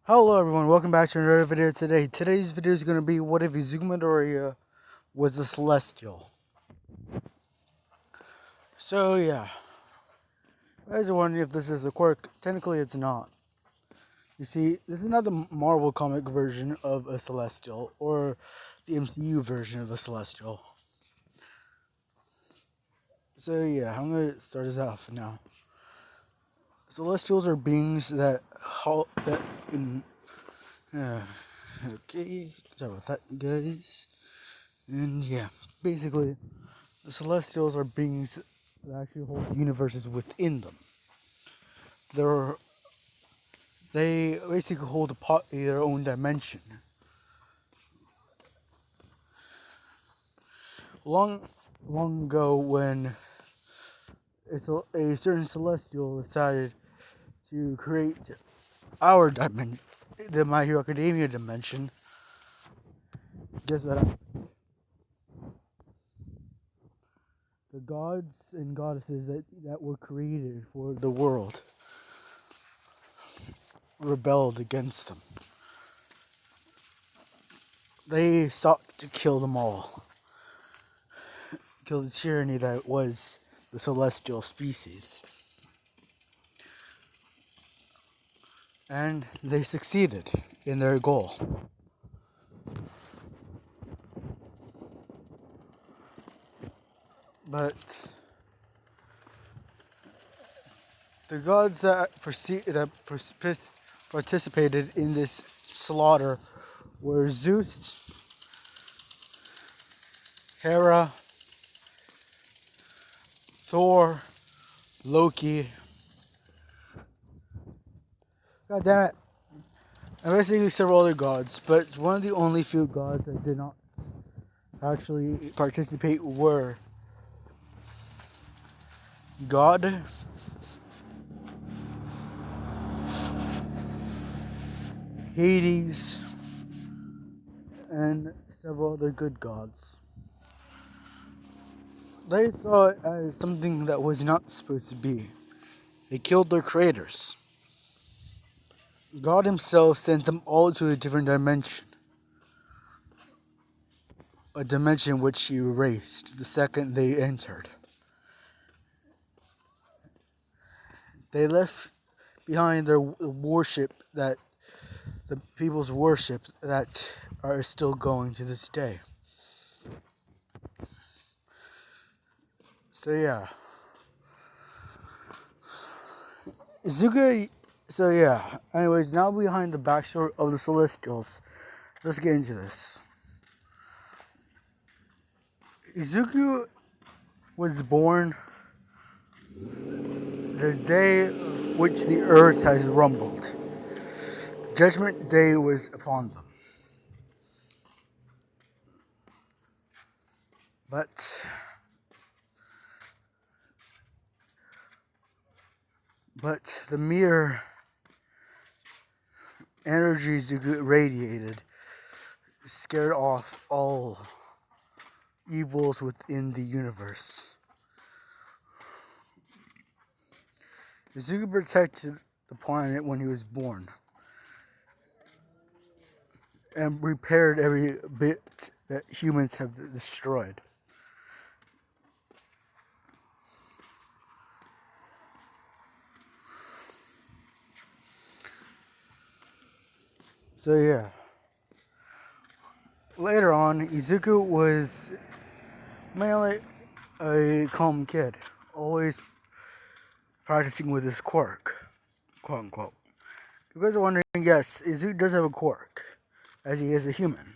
Hello everyone, welcome back to another video today. Today's video is going to be what if Izuku Midoriya was a Celestial. So yeah, you guys are wondering if this is the quirk. Technically it's not. You see, this is not the Marvel comic version of a Celestial, or the MCU version of a Celestial. So yeah, I'm going to start this off now. Celestials are beings that okay, sorry about that guys. And yeah, basically the Celestials are beings that actually hold universes within them. They're, they basically hold their own dimension. Long, long ago, when a certain Celestial decided to create our dimension, the My Hero Academia dimension, guess what happened? The gods and goddesses that were created for the world rebelled against them. They sought to kill them all. Kill the tyranny that was the celestial species. And they succeeded in their goal. But the gods participated in this slaughter were Zeus, Hera, Thor, Loki. God damn it. And basically several other gods, but one of the only few gods that did not actually participate were God, Hades, and several other good gods. They saw it as something that was not supposed to be. They killed their creators. God himself sent them all to a different dimension. A dimension which he erased the second they entered. They left behind their worship, that the people's worship that are still going to this day. So yeah. Izuku, so yeah. Anyways, now behind the backstory of the Celestials. Let's get into this. Izuku was born the day which the earth has rumbled. Judgment Day was upon them. But the mere energy Izuku radiated scared off all evils within the universe. Izuku protected the planet when he was born and repaired every bit that humans have destroyed. So yeah. Later on, Izuku was mainly a calm kid, always practicing with his quirk, quote unquote. You guys are wondering, yes, Izuku does have a quirk, as he is a human.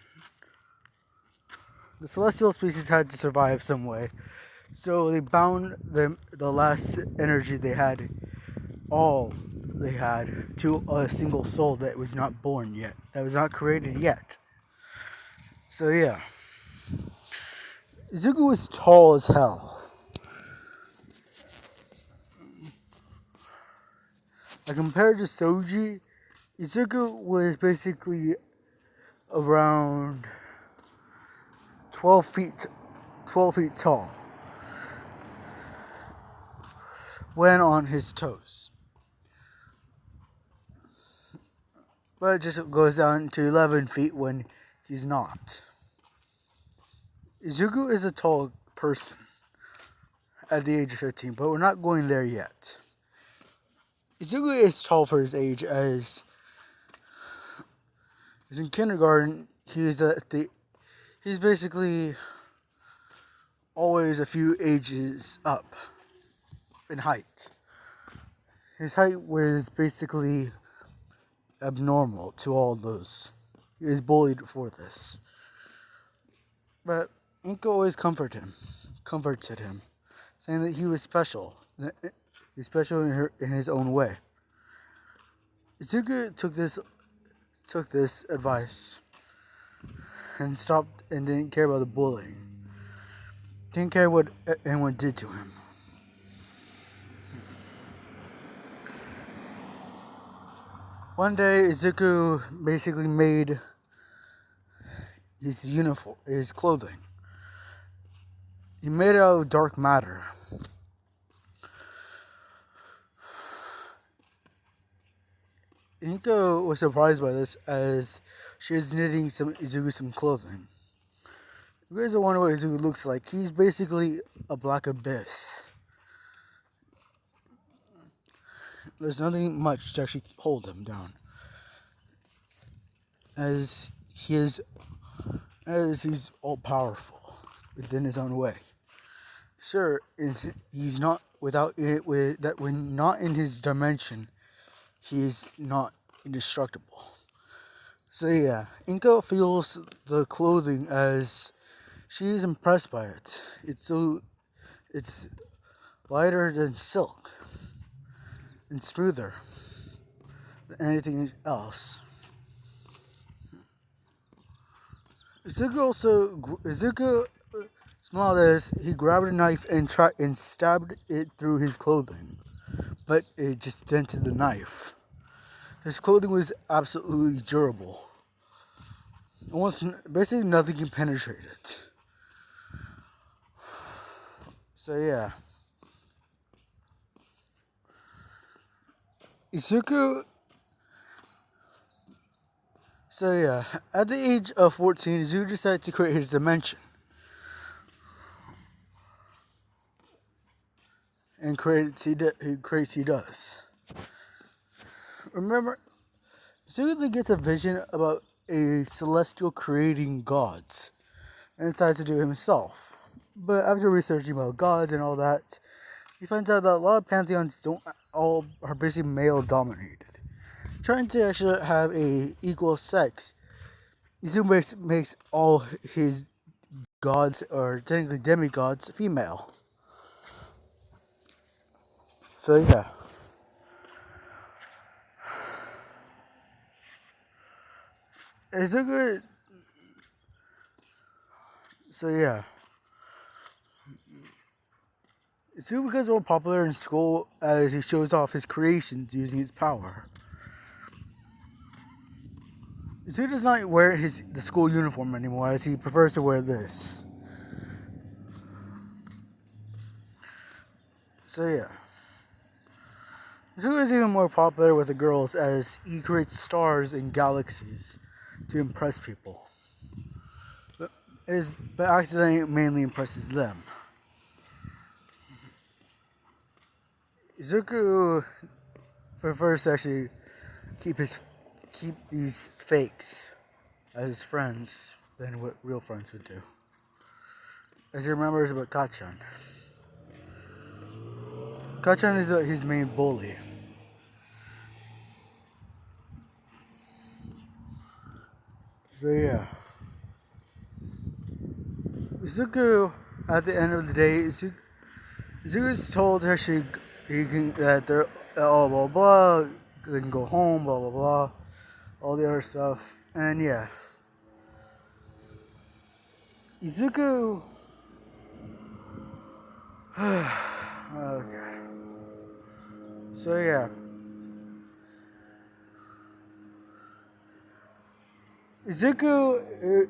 The celestial species had to survive some way, so they bound the last energy they had, all they had, to a single soul that was not born yet, that was not created yet. So yeah. Izuku was tall as hell. Compared to Soji, Izuku was basically around 12 feet tall when on his toes. but it just goes down to 11 feet when he's not. Izuku is a tall person at the age of 15, but we're not going there yet. Izuku is tall for his age, as he's in kindergarten. He's basically always a few ages up in height. His height was basically abnormal to all those. He was bullied for this. But Inko always comforted him, saying that he was special. That he's special in his own way. Izuku took this advice and stopped and didn't care about the bullying. Didn't care what anyone did to him. One day, Izuku basically made his uniform, his clothing. He made it out of dark matter. Inko was surprised by this, as she was knitting Izuku some clothing. You guys are wondering what Izuku looks like. He's basically a black abyss. There's nothing much to actually hold him down, as he's all powerful within his own way. Sure, he's not without it. When not in his dimension, he's not indestructible. So yeah, Inko feels the clothing as she is impressed by it. It's lighter than silk and smoother than anything else. Izuku smiled as he grabbed a knife and stabbed it through his clothing, but it just dented the knife. His clothing was absolutely durable. Basically nothing can penetrate it. So yeah. At the age of 14, Izuku decided to create his dimension. And he does. Remember, Izuku gets a vision about a celestial creating gods, and decides to do it himself. But after researching about gods and all that, he finds out that a lot of pantheons are basically male dominated. Trying to actually have a equal sex, Izuku makes all his gods, or technically demigods, female. So yeah. Izuku. So yeah. Izuku becomes more popular in school as he shows off his creations using his power. Izuku does not wear the school uniform anymore, as he prefers to wear this. So yeah. Izuku is even more popular with the girls as he creates stars and galaxies to impress people. But accidentally mainly impresses them. Izuku prefers to actually keep these fakes as his friends than what real friends would do, as he remembers about Kachan. Kachan is his main bully. So yeah. Izuku, at the end of the day, Izuku is told that they're all blah blah, they can go home, blah blah blah, all the other stuff, and yeah. Izuku. Okay. So yeah. Izuku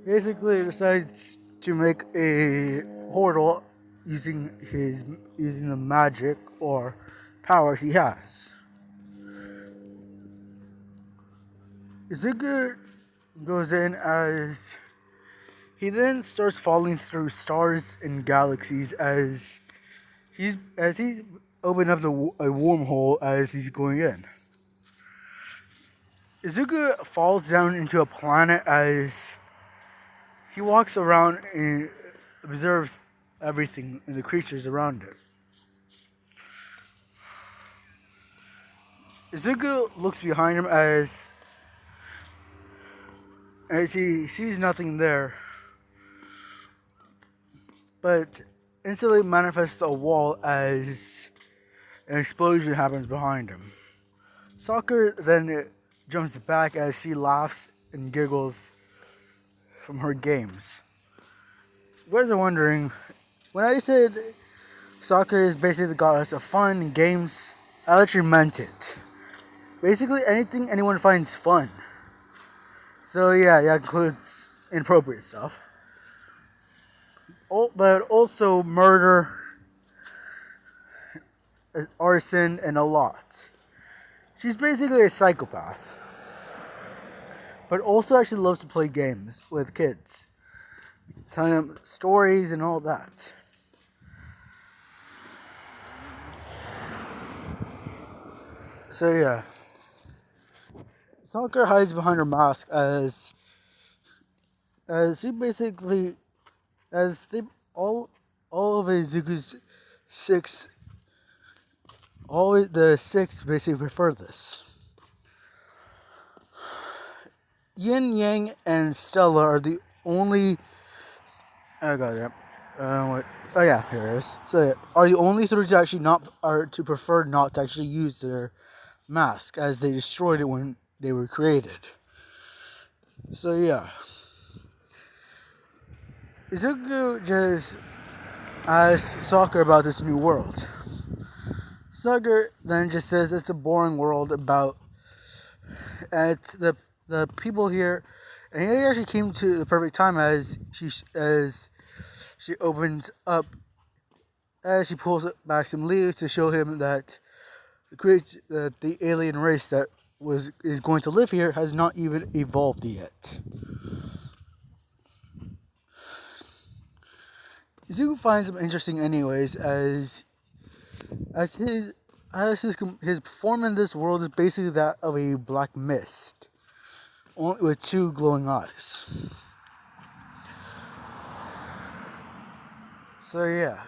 basically decides to make a portal using the magic or powers he has. Izuku goes in as he then starts falling through stars and galaxies as he's opening up a wormhole as he's going in. Izuku falls down into a planet as he walks around and observes everything and the creatures around him. Izuku looks behind him as he sees nothing there, but instantly manifests a wall as an explosion happens behind him. Soccer then jumps back as she laughs and giggles from her games. You guys are wondering, when I said soccer is basically the goddess of fun and games, I literally meant it. Basically anything anyone finds fun. So yeah, that includes inappropriate stuff. But also murder, arson, and a lot. She's basically a psychopath. But also actually loves to play games with kids. Telling them stories and all that. So yeah. Soccer hides behind her mask as he basically as they all of Izuku's six all the six basically prefer this. Yin Yang and Stella are the only I got it. Wait. Oh yeah, here it is. So yeah, are the only three to actually not are to prefer not to actually use their mask as they destroyed it when they were created. So yeah. Izuku just asks Soccer about this new world. Soccer then just says it's a boring world about and it's the people here and he actually came to the perfect time as she opens up as she pulls back some leaves to show him that the alien race that is going to live here has not even evolved yet. Izuku finds him interesting anyways as his form in this world is basically that of a black mist only with two glowing eyes. So yeah.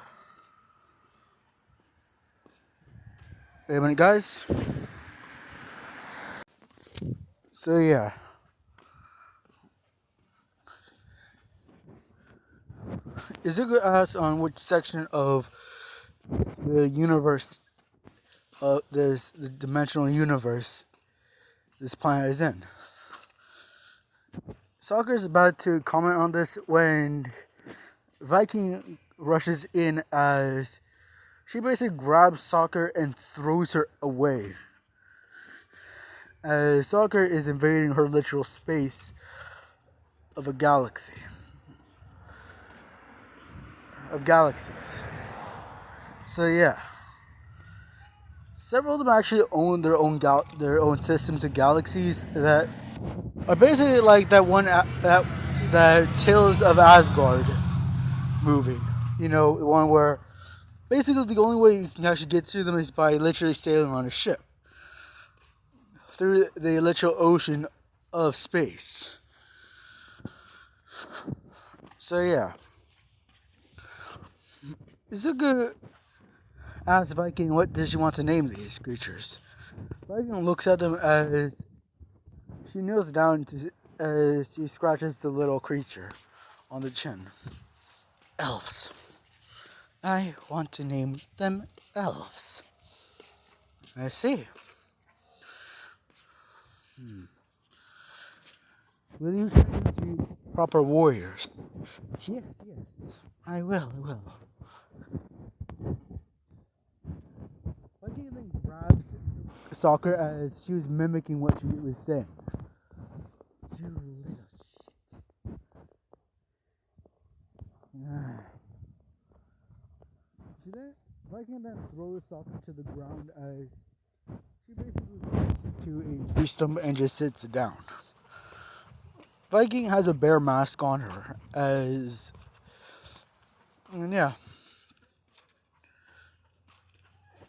Wait a minute guys. So yeah. Izuku asks on which section of the universe the dimensional universe this planet is in. Soccer is about to comment on this when Viking rushes in as she basically grabs Soccer and throws her away. As Soccer is invading her literal space of a galaxy. Of galaxies. So yeah. Several of them actually own their own systems of galaxies that are basically like that Tales of Asgard movie. You know, one where basically the only way you can actually get to them is by literally sailing on a ship through the literal ocean of space. So yeah. Izuku asks Viking what does she want to name these creatures. Viking looks at them as she kneels down as she scratches the little creature on the chin. Elves. I want to name them elves. I see. Will you train them to be proper warriors? Yes. I will. Viking then grabs Soccer as she was mimicking what she was saying. You little shit. Viking then throws Soccer to the ground as she basically goes to a tree stump and just sits down. Viking has a bear mask on her as, and yeah,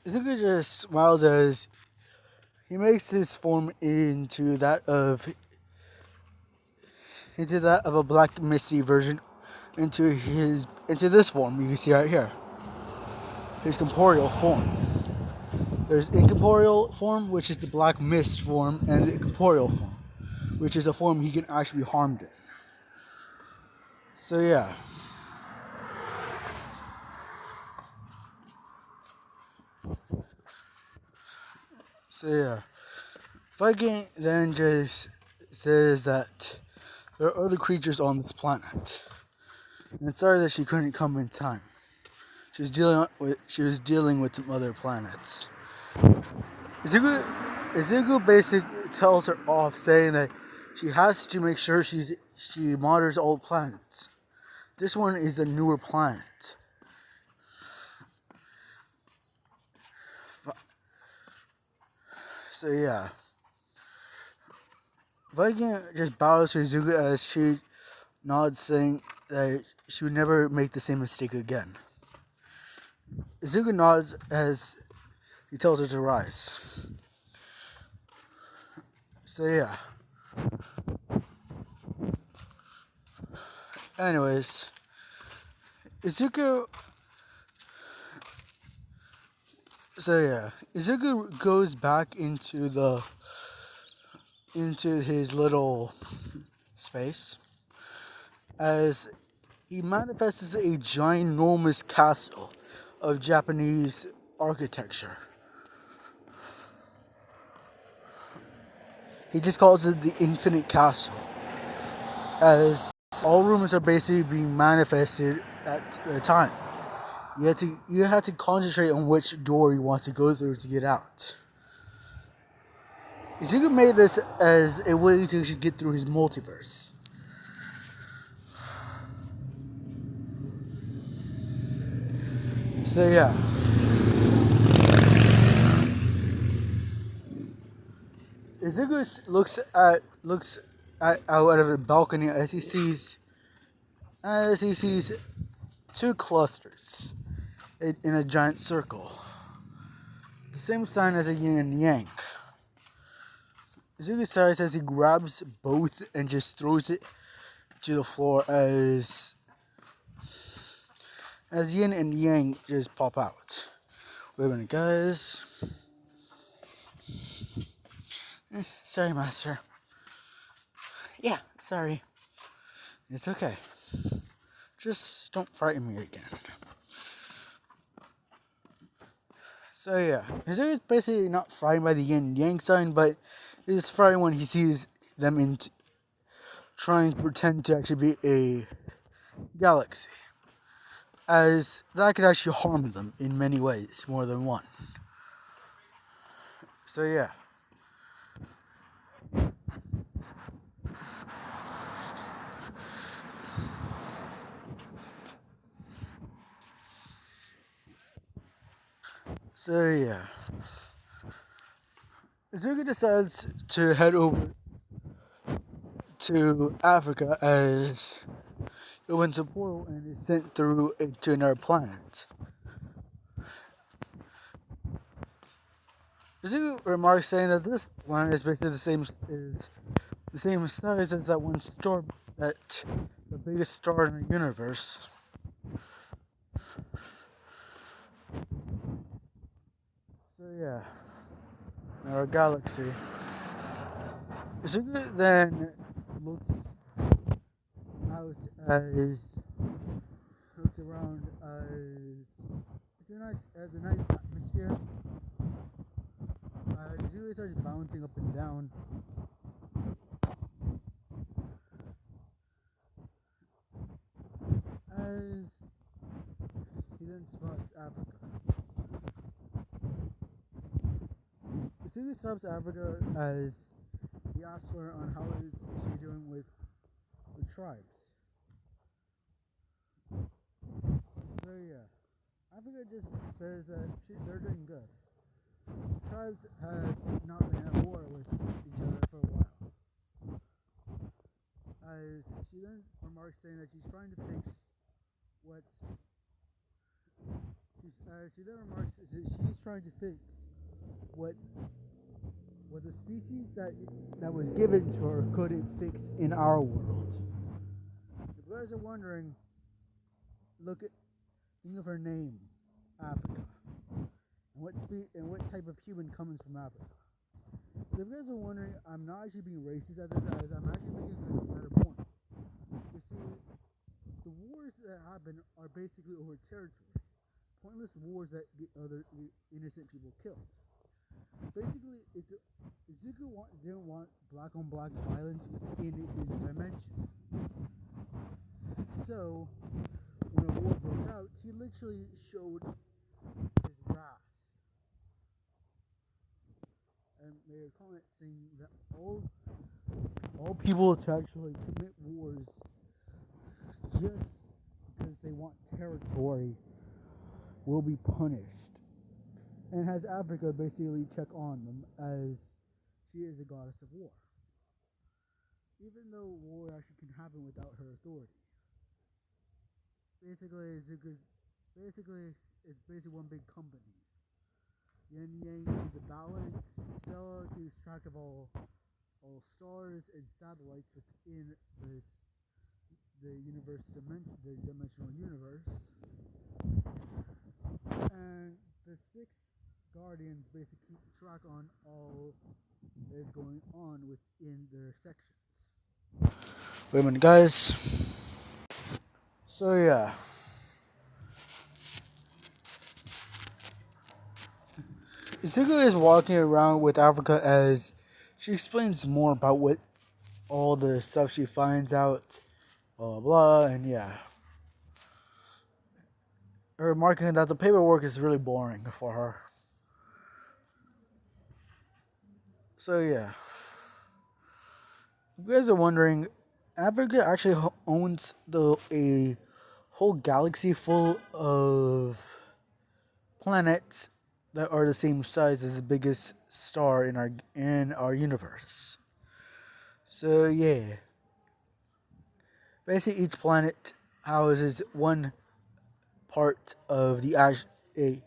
Izuku just smiles as he makes his form into that of a black misty version into this form you can see right here, his corporeal form. There's incorporeal form, which is the black mist form, and the corporeal form, which is a form he can actually be harmed in. So yeah. So yeah. Viking then just says that there are other creatures on this planet. And it's sorry that she couldn't come in time. She was dealing with some other planets. Izuku basically tells her off, saying that she has to make sure she monitors all planets. This one is a newer planet. So yeah. Viking just bows to Izuku as she nods, saying that she would never make the same mistake again. Izuku nods as he tells her to rise. So yeah. Anyways, Izuku. So yeah, Izuku goes back into his little space as he manifests a ginormous castle of Japanese architecture. He just calls it the Infinite Castle, as all rooms are basically being manifested at the time. You have to concentrate on which door you want to go through to get out. Izuku made this as a way to get through his multiverse. So yeah. Izuku looks out of the balcony as he sees two clusters in a giant circle. The same sign as a yin and yang. Izuku says as he grabs both and just throws it to the floor as yin and yang just pop out. Wait a minute, guys. Sorry, Master. Yeah, sorry. It's okay. Just don't frighten me again. So yeah, Izuku's basically not frightened by the yin and yang sign, but he's frightened when he sees them trying to pretend to actually be a galaxy, as that could actually harm them in many ways, more than one. So yeah. So yeah. Izuku decides to head over to Africa as it opens a portal and is sent through to another planet. Izuku remarks, saying that this planet is basically the same size as that one star, that the biggest star in the universe. So yeah, in our galaxy. Izuku then looks out as looks around as a nice atmosphere. Izuku starts bouncing up and down. As he then spots Africa. Izuku stops Africa as he asks her on how is she doing with the tribes. So yeah, Africa just says that they're doing good. The tribes have not been at war with each other for a while. she then remarks saying that she's trying to fix what she then remarks that she's trying to fix what what the species that was given to her couldn't fix in our world. If you guys are wondering, think of her name, Africa, and what type of human comes from Africa. So if you guys are wondering, I'm not actually being racist at this, as I'm actually making a better point. You see, the wars that happen are basically over territory, pointless wars that get other innocent people killed. Basically, didn't want black on black violence within his dimension. So when a war broke out, he literally showed his wrath and made a comment saying that all people to actually commit wars just because they want territory will be punished, and has Africa basically check on them as she is a goddess of war, even though war actually can happen without her authority. Basically, it's basically one big company. Yin Yang keeps a balance. Stella keeps track of all stars and satellites within the dimensional universe. And the six guardians basically keep track on all that is going on within their sections. Wait a minute, guys. So yeah, Izuku is walking around with Africa as she explains more about what all the stuff she finds out, blah blah, and yeah, her remarking that the paperwork is really boring for her. So yeah, if you guys are wondering, Africa actually owns a whole galaxy full of planets that are the same size as the biggest star in our universe. So yeah, basically each planet houses one part of a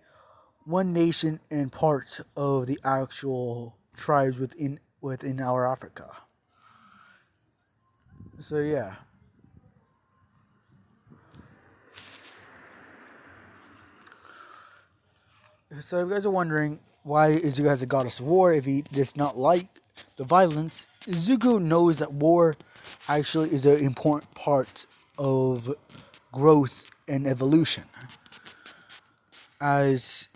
one nation and part of the actual tribes within our Africa. So yeah. So if you guys are wondering why Izuku has a goddess of war if he does not like the violence, Izuku knows that war actually is an important part of growth and evolution. As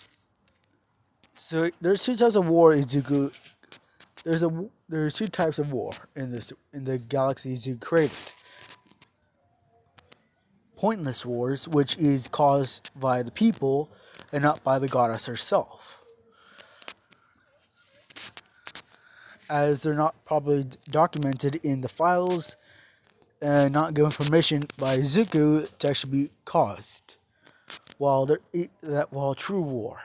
so there's two types of war Izuku there's two types of war in the galaxy Izuku created. Pointless wars, which is caused by the people and not by the goddess herself, as they're not properly documented in the files and not given permission by Izuku to actually be caused. While true war,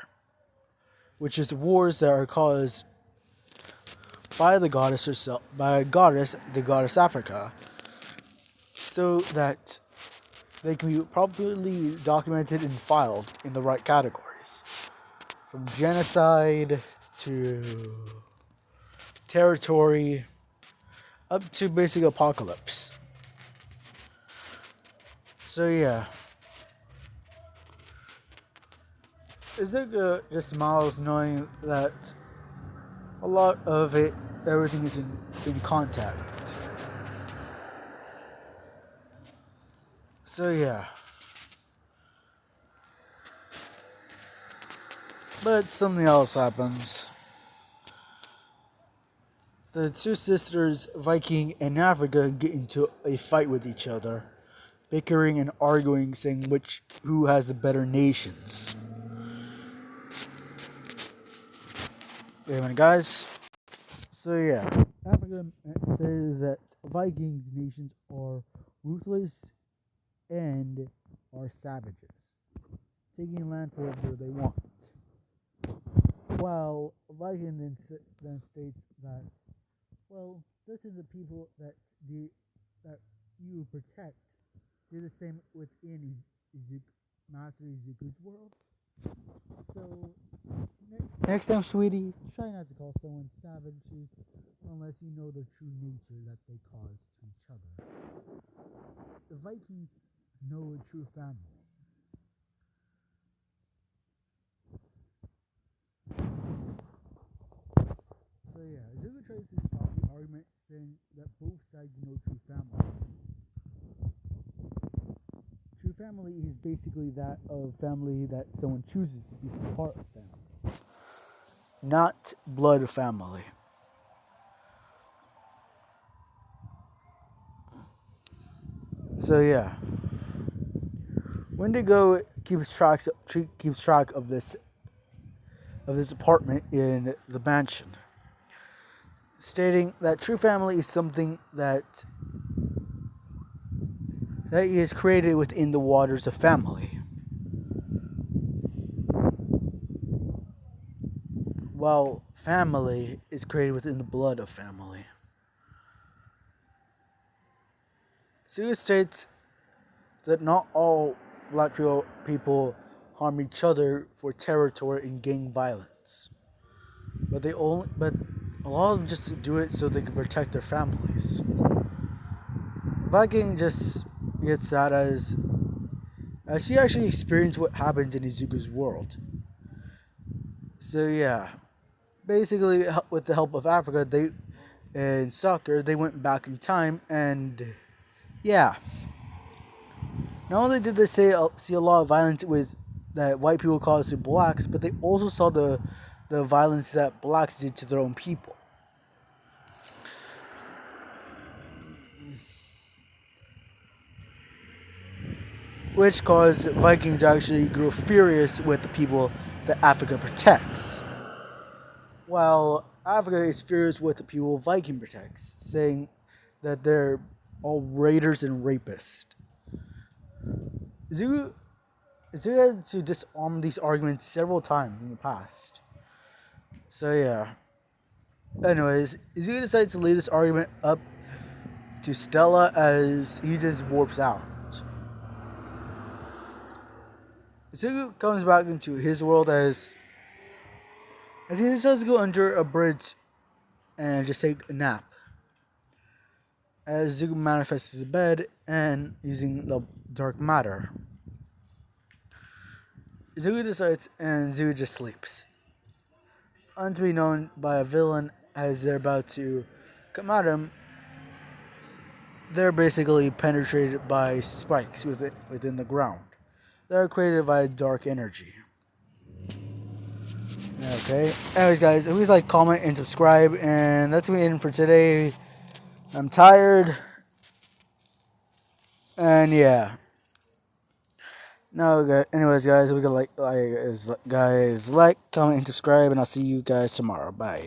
which is the wars that are caused by the goddess herself, the goddess Africa, so that they can be properly documented and filed in the right categories, from genocide to territory up to basic apocalypse. So yeah, Izuku just smiles knowing that a lot of everything is in contact. So yeah. But something else happens. The two sisters, Viking and Africa, get into a fight with each other, bickering and arguing, saying who has the better nations. Wait a minute, guys. So yeah, Africa says that Vikings nations are ruthless and are savages, taking land for whatever they want. While Viking then states that, well, this is the people that you protect, do the same within Master Izuku's world. So next time, sweetie, try not to call someone savages unless you know the true nature that they cause to each other. The Vikings know a true family. So yeah, Izuku tries to stop the argument, saying that both sides know true family. True family is basically that of family that someone chooses to be part of family, not blood family. So yeah, Wendigo keeps track of this apartment in the mansion, stating that true family is something that is created within the waters of family, while family is created within the blood of family. Sue states that not all black people harm each other for territory and gang violence, but a lot of them just do it so they can protect their families. Viking just gets sad as she actually experienced what happens in Izuku's world. So yeah, basically with the help of Africa, they and soccer they went back in time and yeah. Not only did they see a lot of violence with that white people caused to blacks, but they also saw the violence that blacks did to their own people. Which caused Vikings to actually grow furious with the people that Africa protects. While Africa is furious with the people Viking protects, saying that they're all raiders and rapists. Zulu had to disarm these arguments several times in the past. So yeah. Anyways, Izuku decides to leave this argument up to Stella as he just warps out. Izuku comes back into his world as he decides to go under a bridge and just take a nap. As Izuku manifests his bed and using the dark matter. Izuku decides and Izuku just sleeps. Unto be known by a villain as they're about to come at him, they're basically penetrated by spikes within the ground. They're created by dark energy. Okay. Anyways, guys, please like, comment, and subscribe. And that's me in for today. I'm tired. And yeah. No, anyways, guys, we got like, comment, and subscribe, and I'll see you guys tomorrow. Bye.